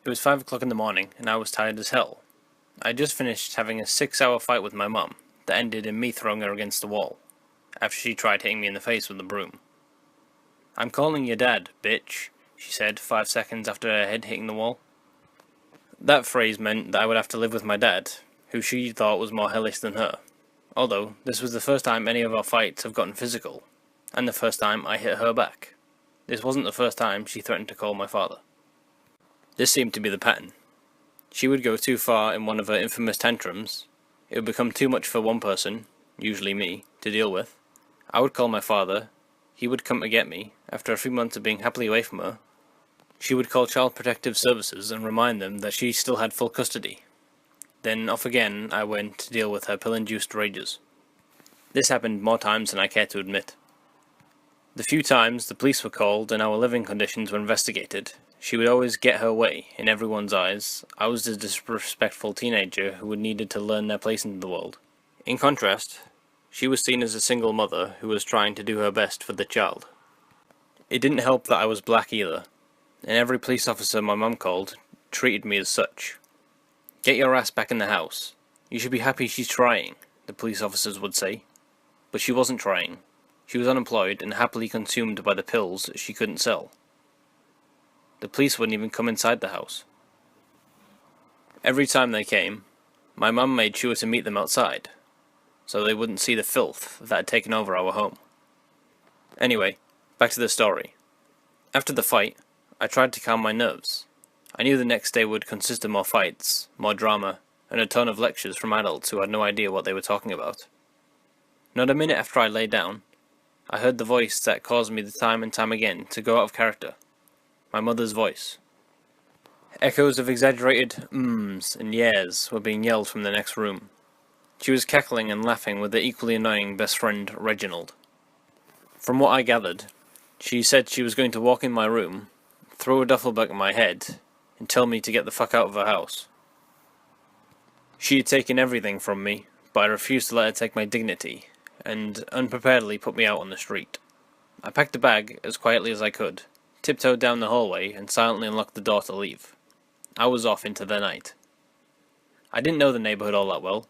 It was 5 o'clock in the morning, and I was tired as hell. I had just finished having a 6-hour fight with my mum that ended in me throwing her against the wall, after she tried hitting me in the face with a broom. "I'm calling your dad, bitch," she said 5 seconds after her head hitting the wall. That phrase meant that I would have to live with my dad, who she thought was more hellish than her. Although, this was the first time any of our fights have gotten physical, and the first time I hit her back. This wasn't the first time she threatened to call my father. This seemed to be the pattern. She would go too far in one of her infamous tantrums. It would become too much for one person, usually me, to deal with. I would call my father. He would come to get me, after a few months of being happily away from her. She would call Child Protective Services and remind them that she still had full custody. Then off again I went to deal with her pill-induced rages. This happened more times than I care to admit. The few times the police were called and our living conditions were investigated, she would always get her way. In everyone's eyes, I was the disrespectful teenager who needed to learn their place in the world. In contrast, she was seen as a single mother who was trying to do her best for the child. It didn't help that I was black either, and every police officer my mum called treated me as such. "Get your ass back in the house. You should be happy she's trying," the police officers would say. But she wasn't trying. She was unemployed and happily consumed by the pills she couldn't sell. The police wouldn't even come inside the house. Every time they came, my mum made sure to meet them outside, so they wouldn't see the filth that had taken over our home. Anyway, back to the story. After the fight, I tried to calm my nerves. I knew the next day would consist of more fights, more drama, and a ton of lectures from adults who had no idea what they were talking about. Not a minute after I lay down, I heard the voice that caused me the time and time again to go out of character. My mother's voice. Echoes of exaggerated ums and yeahs were being yelled from the next room. She was cackling and laughing with her equally annoying best friend, Reginald. From what I gathered, she said she was going to walk in my room, throw a duffel bag at my head, and tell me to get the fuck out of her house. She had taken everything from me, but I refused to let her take my dignity, and unpreparedly put me out on the street. I packed a bag as quietly as I could, tiptoed down the hallway, and silently unlocked the door to leave. I was off into the night. I didn't know the neighbourhood all that well.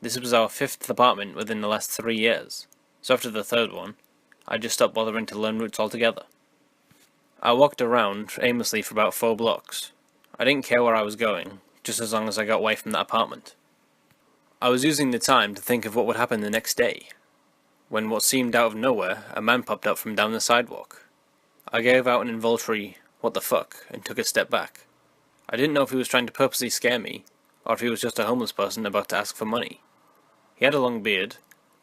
This was our 5th apartment within the last 3 years, so after the 3rd one, I just stopped bothering to learn routes altogether. I walked around aimlessly for about 4 blocks. I didn't care where I was going, just as long as I got away from that apartment. I was using the time to think of what would happen the next day, when what seemed out of nowhere, a man popped up from down the sidewalk. I gave out an involuntary "what the fuck" and took a step back. I didn't know if he was trying to purposely scare me, or if he was just a homeless person about to ask for money. He had a long beard,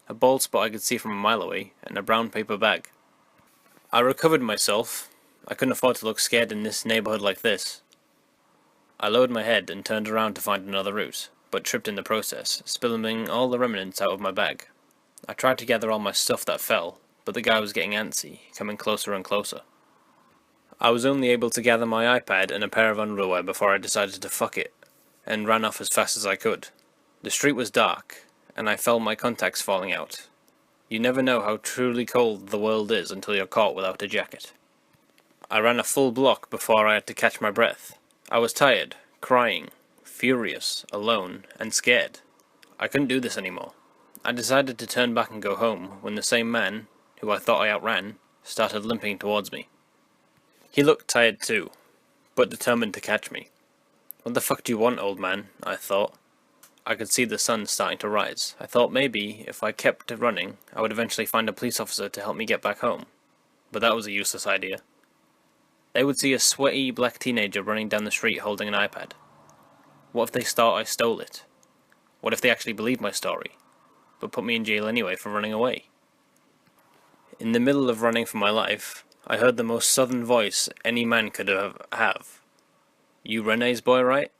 a bald spot I could see from a mile away, and a brown paper bag. I recovered myself. I couldn't afford to look scared in this neighbourhood like this. I lowered my head and turned around to find another route, but tripped in the process, spilling all the remnants out of my bag. I tried to gather all my stuff that fell, but the guy was getting antsy, coming closer and closer. I was only able to gather my iPad and a pair of underwear before I decided to fuck it, and ran off as fast as I could. The street was dark, and I felt my contacts falling out. You never know how truly cold the world is until you're caught without a jacket. I ran a full block before I had to catch my breath. I was tired, crying, furious, alone, and scared. I couldn't do this anymore. I decided to turn back and go home when the same man, who I thought I outran, started limping towards me. He looked tired too, but determined to catch me. "What the fuck do you want, old man?" I thought. I could see the sun starting to rise. I thought maybe, if I kept running, I would eventually find a police officer to help me get back home. But that was a useless idea. They would see a sweaty black teenager running down the street holding an iPad. What if they thought I stole it? What if they actually believed my story, but put me in jail anyway for running away? In the middle of running for my life, I heard the most southern voice any man could have. "You Renee's boy, right?"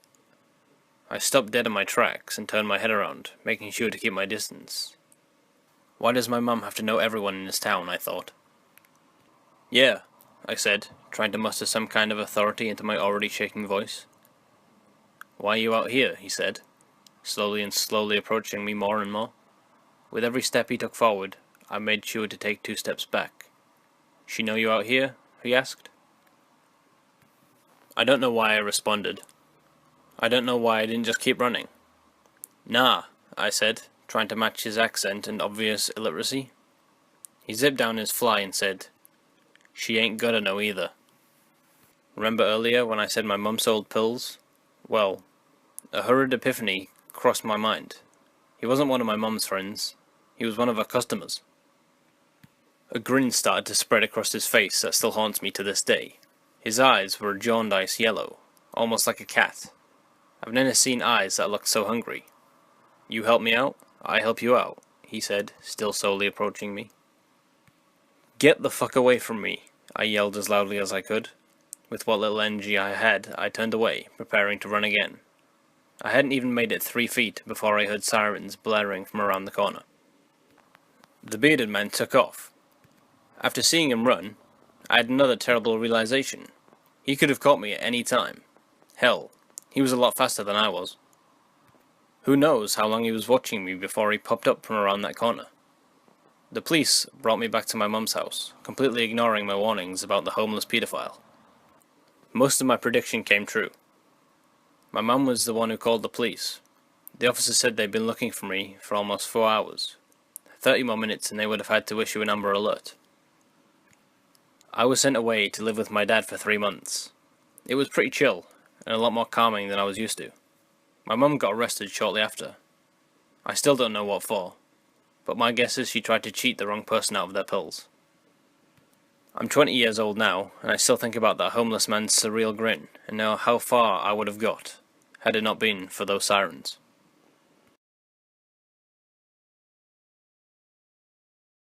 I stopped dead in my tracks and turned my head around, making sure to keep my distance. Why does my mum have to know everyone in this town, I thought. "Yeah," I said, trying to muster some kind of authority into my already shaking voice. "Why are you out here?" he said, slowly approaching me more and more. With every step he took forward, I made sure to take 2 steps back. "She know you out here?" he asked. I don't know why I responded. I don't know why I didn't just keep running. Nah, I said, trying to match his accent and obvious illiteracy. He zipped down his fly and said, "She ain't gotta know either." Remember earlier when I said my mum sold pills? Well, a hurried epiphany crossed my mind. He wasn't one of my mum's friends. He was one of her customers. A grin started to spread across his face that still haunts me to this day. His eyes were a jaundice yellow, almost like a cat. I've never seen eyes that looked so hungry. "You help me out, I help you out," he said, still slowly approaching me. "Get the fuck away from me," I yelled as loudly as I could. With what little energy I had, I turned away, preparing to run again. I hadn't even made it 3 feet before I heard sirens blaring from around the corner. The bearded man took off. After seeing him run, I had another terrible realization. He could have caught me at any time. Hell, he was a lot faster than I was. Who knows how long he was watching me before he popped up from around that corner. The police brought me back to my mum's house, completely ignoring my warnings about the homeless paedophile. Most of my prediction came true. My mum was the one who called the police. The officer said they'd been looking for me for almost 4 hours. 30 more minutes and they would have had to issue an Amber Alert. I was sent away to live with my dad for 3 months. It was pretty chill, and a lot more calming than I was used to. My mum got arrested shortly after. I still don't know what for, but my guess is she tried to cheat the wrong person out of their pills. I'm 20 years old now, and I still think about that homeless man's surreal grin, and know how far I would have got, had it not been for those sirens.